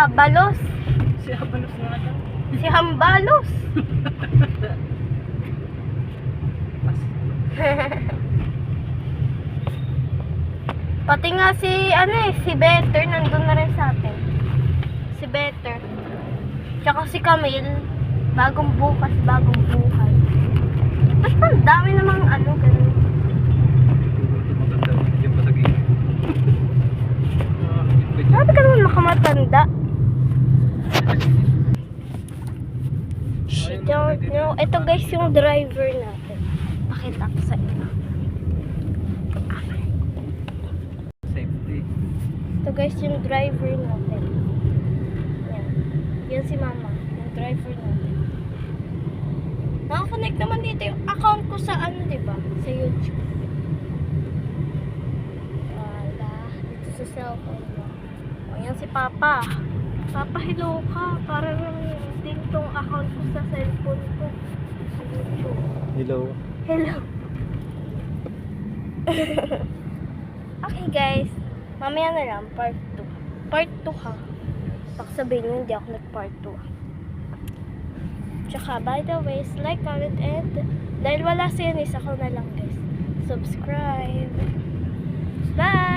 Abalos. Si Abalos nga daw. Si Hambalos. Pati nga si, si Better, nandun na rin sa atin. Si Better. Tsaka si Camille, bagong bukas, bagong buhay. Basta ang dami namang ganun. Maganda, hindi pa sa gilid. Sabi ka naman makamatanda. I don't know. Ito guys yung driver natin. Pakita ko sa inyo. Safety. Ito guys yung driver natin. Yan. Yan si mama. Yung driver natin. Nakakonect naman dito yung account ko sa diba? Sa YouTube. Wala. Dito sa cellphone mo. O yan si Papa. Papa, hello ka. Para din tong account ko sa cellphone ko. Sa YouTube. Hello. Hello. Okay guys. Mamaya na lang, part 2. Part 2 ha. Baka sabihin nyo, hindi ako nag-part 2. Tsaka, by the way, like, comment, and dahil wala si Eunice, ako na lang guys. Subscribe. Bye!